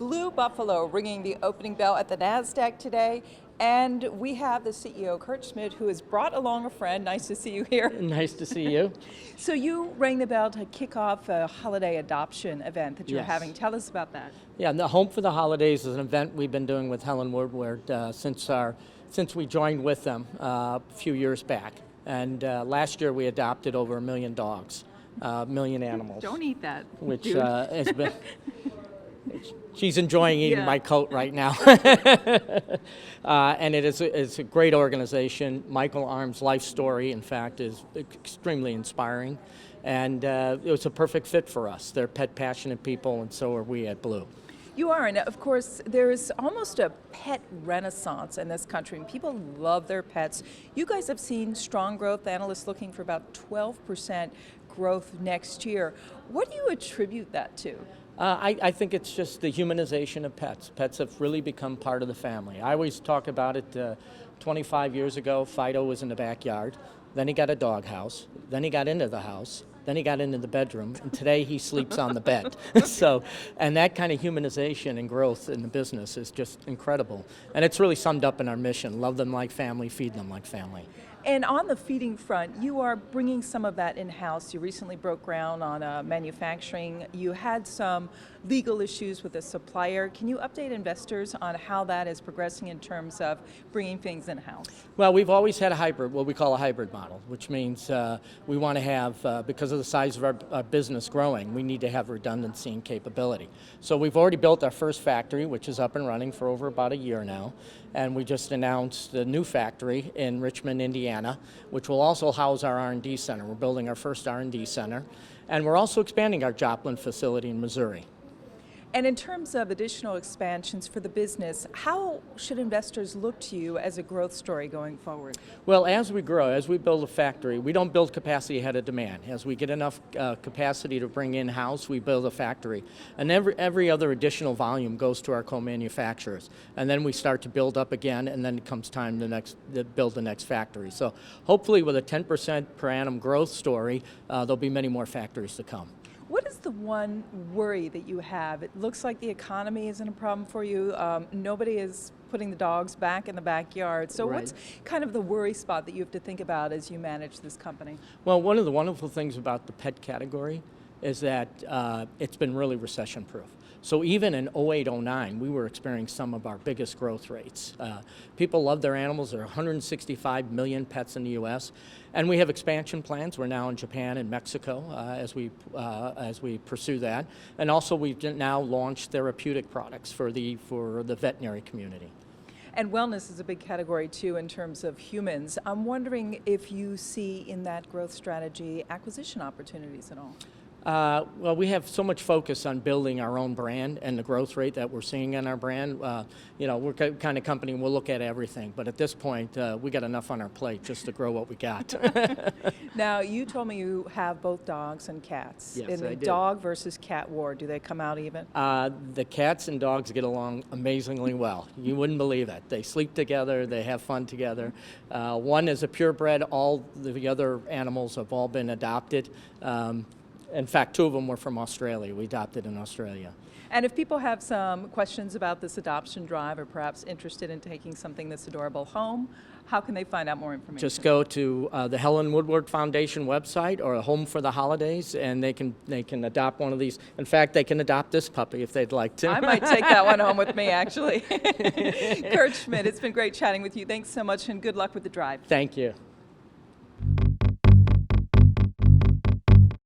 Blue Buffalo ringing the opening bell at the Nasdaq today. And we have the CEO, Kurt Schmidt, who has brought along a friend. Nice to see you here. Nice to see you. So you rang the bell to kick off a holiday adoption event that you're Yes. having. Tell us about that. Yeah, the Home for the Holidays is an event we've been doing with Helen Woodward since we joined with them a few years back. And last year we adopted over 1 million dogs, 1 million animals. Don't eat that, which dude. has been. She's enjoying eating my coat right now. And it's a great organization. Michael Arm's life story, in fact, is extremely inspiring. And it was a perfect fit for us. They're pet passionate people, and so are we at Blue. You are, and of course, there's almost a pet renaissance in this country, and people love their pets. You guys have seen strong growth, analysts looking for about 12% growth next year. What do you attribute that to? I think it's just the humanization of pets. Pets have really become part of the family. I always talk about it, 25 years ago, Fido was in the backyard, then he got a dog house, then he got into the house, then he got into the bedroom, and today he sleeps on the bed. And that kind of humanization and growth in the business is just incredible. And it's really summed up in our mission: love them like family, feed them like family. And on the feeding front, you are bringing some of that in-house. You recently broke ground on manufacturing. You had some legal issues with a supplier. Can you update investors on how that is progressing in terms of bringing things in-house? Well, we've always had a hybrid, what we call a hybrid model, which means we want to have, because of the size of our business growing, we need to have redundancy and capability. So we've already built our first factory, which is up and running for over about a year now. And we just announced the new factory in Richmond, Indiana, which will also house our R&D center. We're building our first R&D center. And we're also expanding our Joplin facility in Missouri. And in terms of additional expansions for the business, how should investors look to you as a growth story going forward? Well, as we grow, as we build a factory, we don't build capacity ahead of demand. As we get enough capacity to bring in-house, we build a factory. And every other additional volume goes to our co-manufacturers. And then we start to build up again, and then it comes time to build the next factory. So hopefully with a 10% per annum growth story, there'll be many more factories to come. What is the one worry that you have? It looks like the economy isn't a problem for you. Nobody is putting the dogs back in the backyard. So What's kind of the worry spot that you have to think about as you manage this company? Well, one of the wonderful things about the pet category is that it's been really recession-proof. So even in 08, 09, we were experiencing some of our biggest growth rates. People love their animals. There are 165 million pets in the U.S., and we have expansion plans. We're now in Japan and Mexico as we pursue that, and also we've now launched therapeutic products for the veterinary community. And wellness is a big category too in terms of humans. I'm wondering if you see in that growth strategy acquisition opportunities at all. Well, we have so much focus on building our own brand and the growth rate that we're seeing in our brand. We're the kind of company we'll look at everything, but at this point, we got enough on our plate just to grow what we got. Now, you told me you have both dogs and cats. Yes, in the I do. dog versus cat war, do they come out even? The cats and dogs get along amazingly well. You wouldn't believe it. They sleep together, they have fun together. One is a purebred. All the other animals have all been adopted. In fact, 2 of them were from Australia. We adopted in Australia. And if people have some questions about this adoption drive or perhaps interested in taking something this adorable home, how can they find out more information? Just go to the Helen Woodward Foundation website or Home for the Holidays, and they can adopt one of these. In fact, they can adopt this puppy if they'd like to. I might take that one home with me, actually. Kurt Schmidt, it's been great chatting with you. Thanks so much, and good luck with the drive. Thank you.